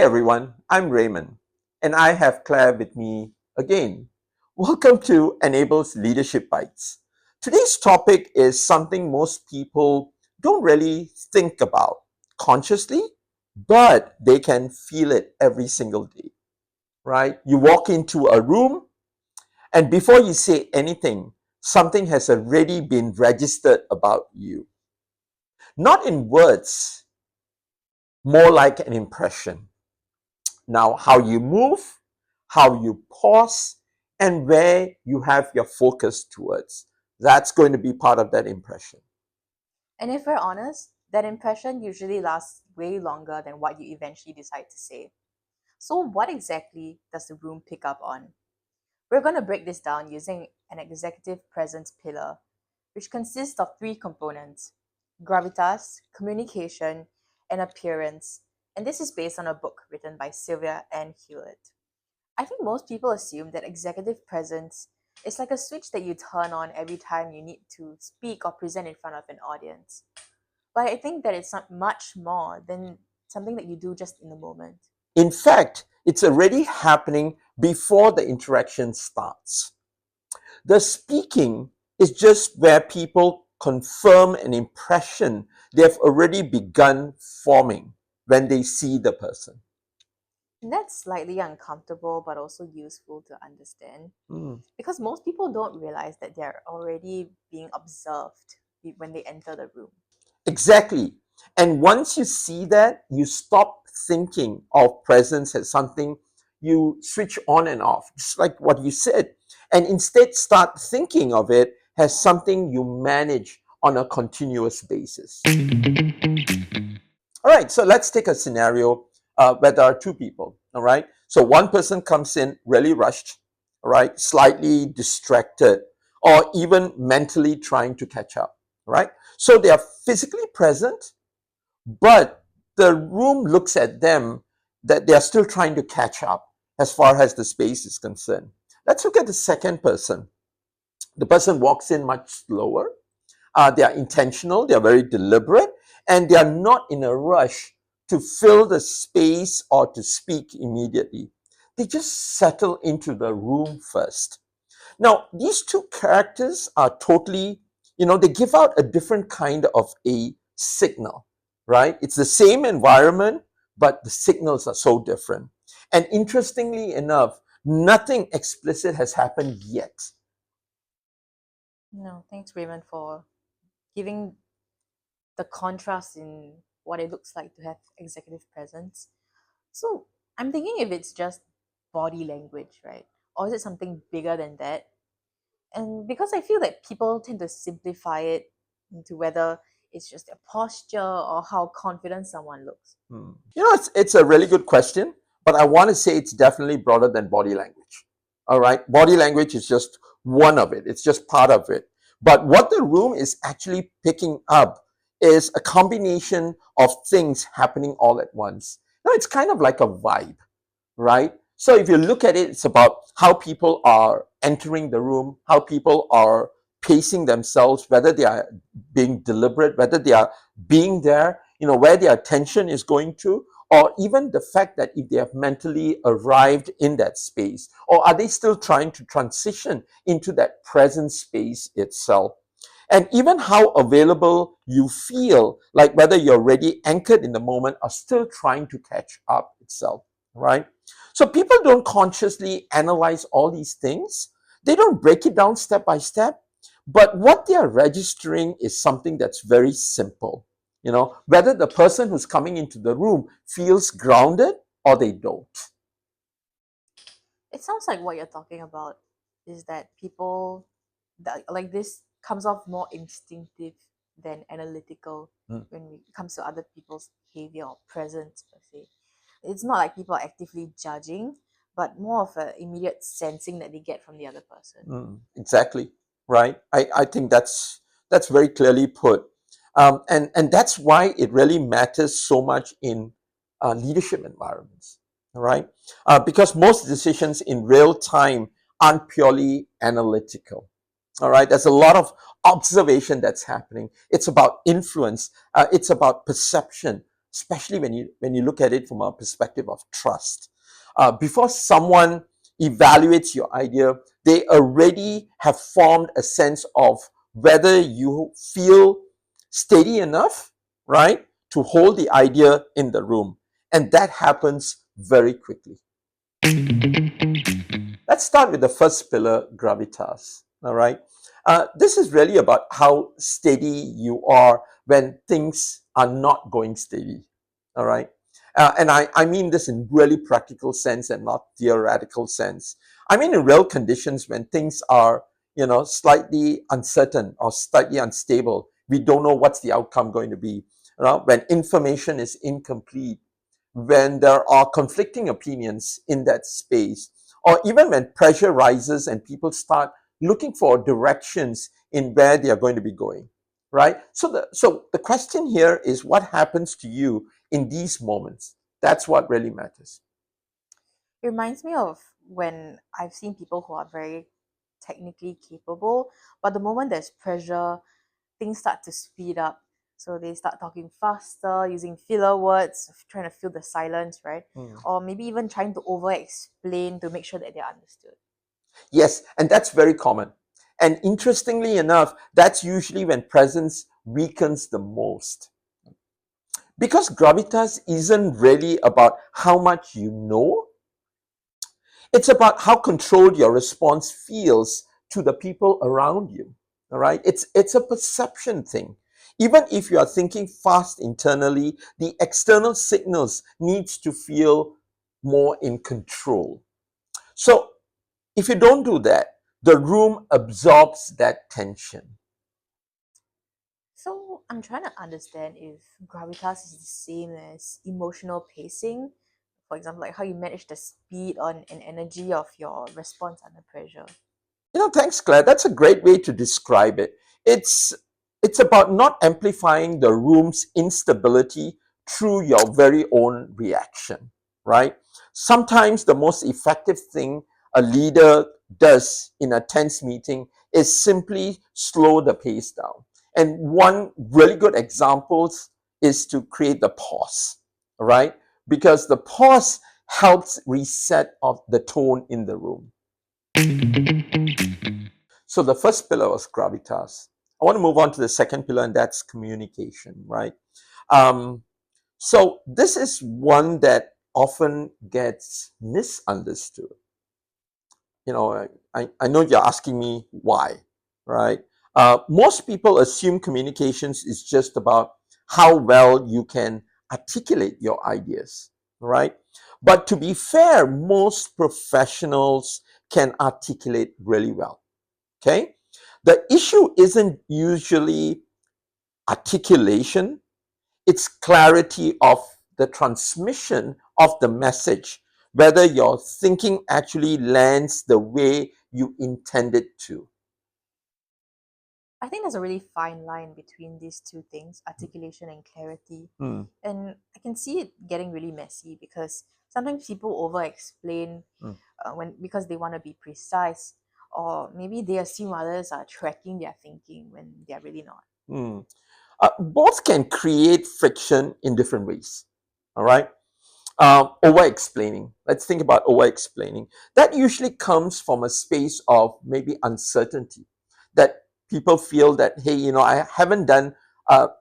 Hi everyone, I'm Raymond, and I have Claire with me again. Welcome to ENiBLE's Leadership Bytes. Today's topic is something most people don't really think about consciously, but they can feel it every single day, right? You walk into a room, and before you say anything, something has already been registered about you. Not in words, more like an impression. Now, how you move, how you pause, and where you have your focus towards. That's going to be part of that impression. And if we're honest, that impression usually lasts way longer than what you eventually decide to say. So, what exactly does the room pick up on? We're going to break this down using an executive presence pillar, which consists of three components: gravitas, communication, and appearance. And this is based on a book written by Sylvia and Hewlett. I think most people assume that executive presence is like a switch that you turn on every time you need to speak or present in front of an audience. But I think that it's not much more than something that you do just in the moment. In fact, it's already happening before the interaction starts. The speaking is just where people confirm an impression they've already begun forming when they see the person. And that's slightly uncomfortable but also useful to understand because most people don't realize that they're already being observed when they enter the room. Exactly. And once you see that, you stop thinking of presence as something you switch on and off, just like what you said, and instead start thinking of it as something you manage on a continuous basis. All right, so let's take a scenario where there are two people. All right, so one person comes in really rushed, all right, slightly distracted, or even mentally trying to catch up. All right, so they are physically present, but the room looks at them that they are still trying to catch up as far as the space is concerned. Let's look at the second person. The person walks in much slower. They are intentional, they are very deliberate, and they are not in a rush to fill the space or to speak immediately. They just settle into the room first. Now, these two characters are totally, they give out a different kind of a signal, right? It's the same environment, but the signals are so different. And interestingly enough, nothing explicit has happened yet. No, thanks, Raymond, for giving the contrast in what it looks like to have executive presence. So I'm thinking if it's just body language, right? Or is it something bigger than that? And because I feel that people tend to simplify it into whether it's just their posture or how confident someone looks. It's a really good question, but I want to say it's definitely broader than body language. All right, body language is just one of it. It's just part of it. But what the room is actually picking up is a combination of things happening all at once. Now, it's kind of like a vibe, right? So if you look at it, it's about how people are entering the room, how people are pacing themselves, whether they are being deliberate, whether they are being there, where their attention is going to, or even the fact that if they have mentally arrived in that space, or are they still trying to transition into that present space itself? And even how available you feel, like whether you're already anchored in the moment or still trying to catch up itself, right? So people don't consciously analyze all these things. They don't break it down step by step, but what they are registering is something that's very simple. Whether the person who's coming into the room feels grounded or they don't. It sounds like what you're talking about is that people that like this comes off more instinctive than analytical when it comes to other people's behavior or presence per se. It's not like people are actively judging, but more of an immediate sensing that they get from the other person. Exactly, right? I think that's very clearly put. And that's why it really matters so much in leadership environments, all right? Because most decisions in real time aren't purely analytical. All right, there's a lot of observation that's happening. It's about influence. It's about perception. especially when you look at it from a perspective of trust. Before someone evaluates your idea, they already have formed a sense of whether you feel steady enough, right, to hold the idea in the room. And that happens very quickly. Let's start with the first pillar, gravitas. All right. This is really about how steady you are when things are not going steady. All right. And I mean this in really practical sense and not theoretical sense. I mean in real conditions when things are, slightly uncertain or slightly unstable. We don't know what's the outcome going to be. When information is incomplete, when there are conflicting opinions in that space, or even when pressure rises and people start looking for directions in where they are going to be going, right? So the question here is, what happens to you in these moments? That's what really matters. It reminds me of when I've seen people who are very technically capable, but the moment there's pressure, things start to speed up. So they start talking faster, using filler words, trying to fill the silence, right? Or maybe even trying to over explain to make sure that they're understood. Yes, and that's very common. And interestingly enough, that's usually when presence weakens the most. Because gravitas isn't really about how much you know, it's about how controlled your response feels to the people around you. All right? It's a perception thing. Even if you are thinking fast internally, the external signals needs to feel more in control. So if you don't do that, the room absorbs that tension. So I'm trying to understand if gravitas is the same as emotional pacing. For example, like how you manage the speed on and energy of your response under pressure. Thanks, Claire. That's a great way to describe it. It's it's about not amplifying the room's instability through your very own reaction, right? Sometimes the most effective thing a leader does in a tense meeting is simply slow the pace down. And one really good example is to create the pause, right? Because the pause helps reset of the tone in the room. So the first pillar was gravitas. I want to move on to the second pillar, and that's communication, right? Um, so this is one that often gets misunderstood. I know you're asking me why, right? Most people assume communications is just about how well you can articulate your ideas, right? But to be fair, most professionals can articulate really well. Okay. The issue isn't usually articulation, it's clarity of the transmission of the message, whether your thinking actually lands the way you intended to. I think there's a really fine line between these two things, articulation and clarity. Mm, And I can see it getting really messy because sometimes people over explain mm, when because they want to be precise, or maybe they assume others are tracking their thinking when they're really not. mm. Both can create friction in different ways. All right. Over explaining. Let's think about over explaining. That usually comes from a space of maybe uncertainty, that people feel that, hey, I haven't done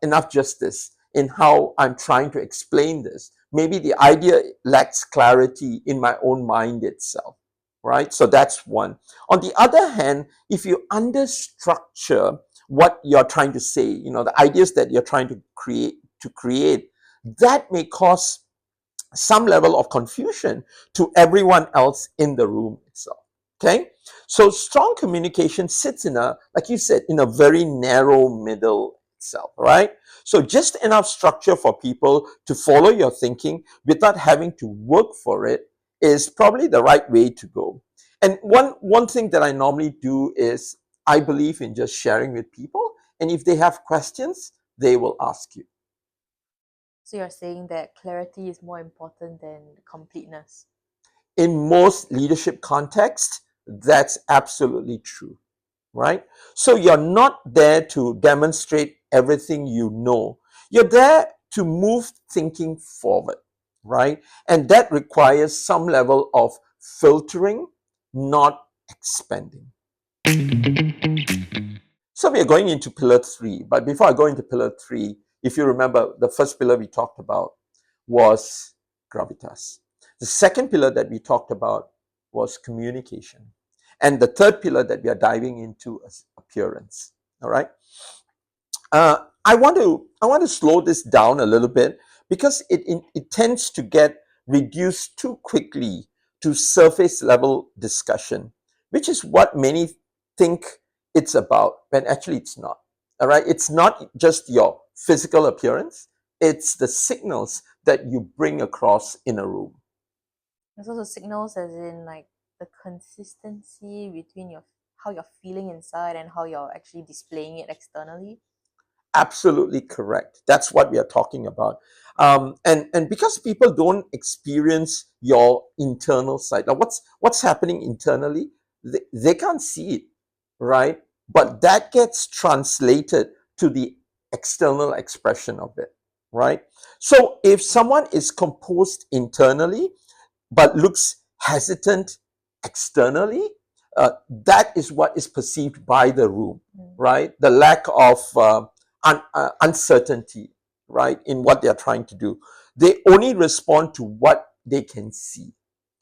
enough justice in how I'm trying to explain this. Maybe the idea lacks clarity in my own mind itself, right? So that's one. On the other hand, if you understructure what you're trying to say, the ideas that you're trying to create, that may cause some level of confusion to everyone else in the room itself. Okay, so strong communication sits like you said, in a very narrow middle itself, right? So just enough structure for people to follow your thinking without having to work for it is probably the right way to go. And one thing that I normally do is I believe in just sharing with people, and if they have questions, they will ask you. So you're saying that clarity is more important than completeness. In most leadership contexts, that's absolutely true, right? So you're not there to demonstrate everything you know. You're there to move thinking forward, right? And that requires some level of filtering, not expanding. So we are going into pillar 3. But before I go into pillar 3, if you remember, the first pillar we talked about was gravitas. The second pillar that we talked about was communication. And the third pillar that we are diving into is appearance. All right. I want to slow this down a little bit because it tends to get reduced too quickly to surface level discussion, which is what many think it's about, when actually it's not. All right, it's not just your physical appearance; it's the signals that you bring across in a room. And so the signals as in like the consistency between your how you're feeling inside and how you're actually displaying it externally. Absolutely correct. That's what we are talking about. And because people don't experience your internal side, now what's happening internally, they can't see it, right? But that gets translated to the external expression of it, right? So if someone is composed internally but looks hesitant externally, that is what is perceived by the room, right? The lack of uncertainty, right, in what they're trying to do. They only respond to what they can see.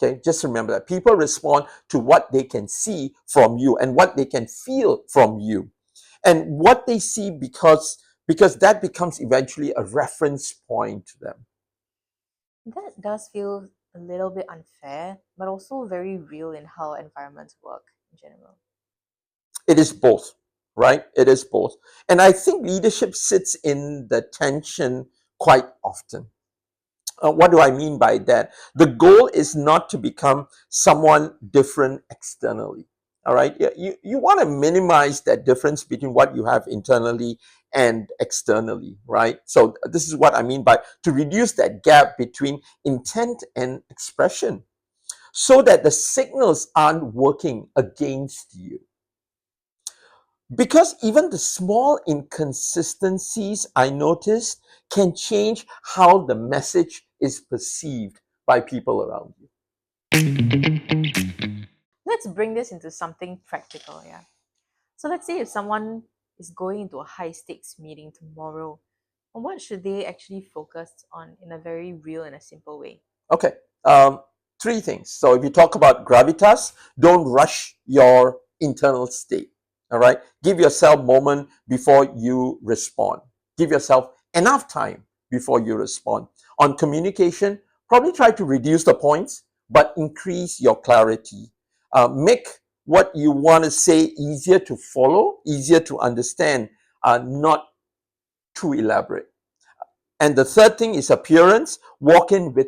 Okay, just remember that people respond to what they can see from you and what they can feel from you, and what they see, because that becomes eventually a reference point to them. That does feel a little bit unfair, but also very real in how environments work in general. It is both, right? It is both. And I think leadership sits in the tension quite often. What do I mean by that? The goal is not to become someone different externally. All right. You want to minimize that difference between what you have internally and externally, right? So this is what I mean by to reduce that gap between intent and expression so that the signals aren't working against you. Because even the small inconsistencies I noticed can change how the message is perceived by people around you. Let's bring this into something practical, yeah. So let's say if someone is going into a high stakes meeting tomorrow, what should they actually focus on in a very real and a simple way? Okay, three things. So if you talk about gravitas, don't rush your internal state. All right, give yourself a moment before you respond. Give yourself enough time before you respond. On communication, probably try to reduce the points, but increase your clarity. Make what you want to say easier to follow, easier to understand, not too elaborate. And the third thing is appearance. Walk in with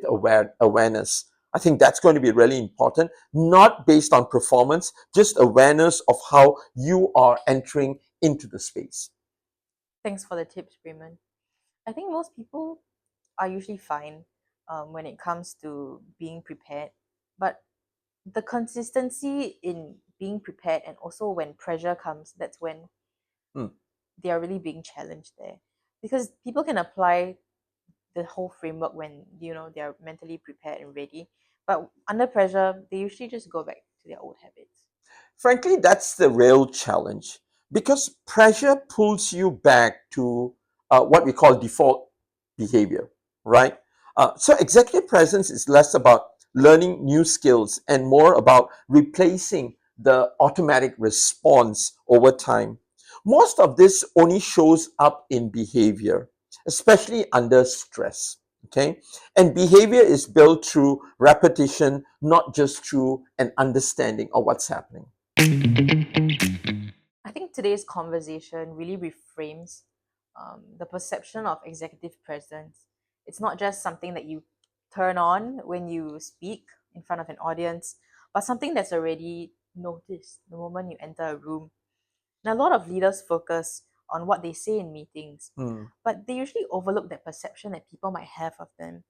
awareness. I think that's going to be really important, not based on performance, just awareness of how you are entering into the space. Thanks for the tips, Raymond. I think most people are usually fine when it comes to being prepared, but the consistency in being prepared and also when pressure comes, that's when Hmm. they are really being challenged there. Because people can apply the whole framework when they're mentally prepared and ready, but under pressure they usually just go back to their old habits. Frankly, that's the real challenge because pressure pulls you back to what we call default behavior, right? So, executive presence is less about learning new skills and more about replacing the automatic response over time. Most of this only shows up in behavior, especially under stress. Okay. And behavior is built through repetition, not just through an understanding of what's happening. I think today's conversation really reframes the perception of executive presence. It's not just something that you turn on when you speak in front of an audience, but something that's already noticed the moment you enter a room. And a lot of leaders focus on what they say in meetings, Hmm. but they usually overlook that perception that people might have of them.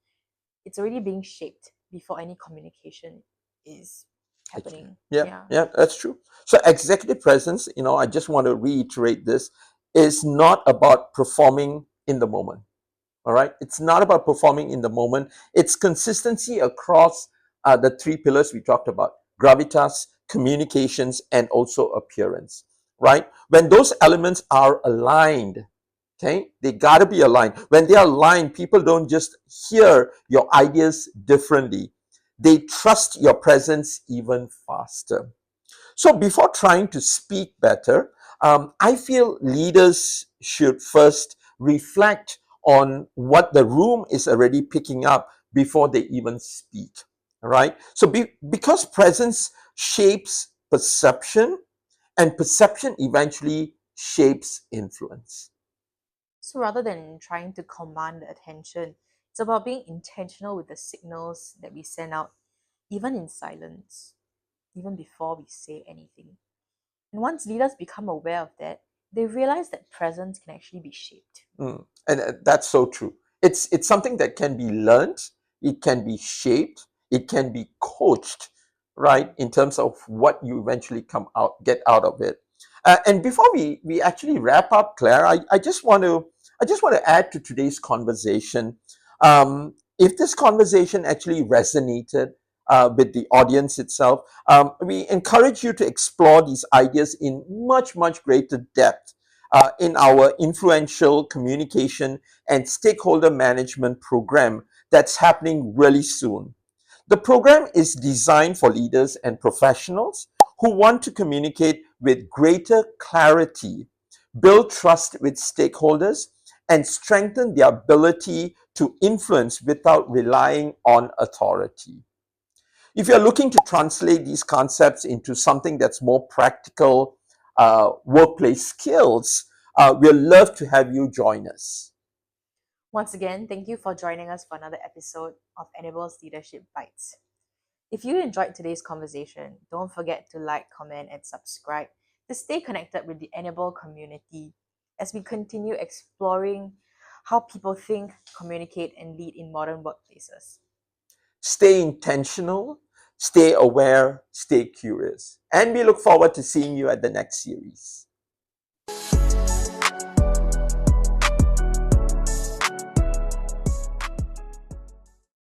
It's already being shaped before any communication is happening. Yeah, Yeah. yeah, that's true. So executive presence, I just want to reiterate this, is not about performing in the moment. All right. It's not about performing in the moment. It's consistency across the three pillars we talked about: gravitas, communications, and also appearance. Right. When those elements are aligned, okay, they got to be aligned. When they are aligned, people don't just hear your ideas differently, they trust your presence even faster. So before trying to speak better, I feel leaders should first reflect on what the room is already picking up before they even speak. All right. So because presence shapes perception, and perception eventually shapes influence. So rather than trying to command the attention, it's about being intentional with the signals that we send out, even in silence, even before we say anything. And once leaders become aware of that, they realize that presence can actually be shaped. And that's so true. It's something that can be learned, it can be shaped, it can be coached, right? In terms of what you eventually get out of it. And before we actually wrap up, Claire, I just want to add to today's conversation. If this conversation actually resonated with the audience itself, we encourage you to explore these ideas in much greater depth in our influential communication and stakeholder management program that's happening really soon. The program is designed for leaders and professionals who want to communicate with greater clarity, build trust with stakeholders, and strengthen their ability to influence without relying on authority. If you're looking to translate these concepts into something that's more practical, workplace skills, we'd love to have you join us. Once again, thank you for joining us for another episode of ENiBLE's Leadership Bytes. If you enjoyed today's conversation, don't forget to like, comment, and subscribe to stay connected with the ENiBLE community as we continue exploring how people think, communicate, and lead in modern workplaces. Stay intentional, stay aware, stay curious. And we look forward to seeing you at the next series.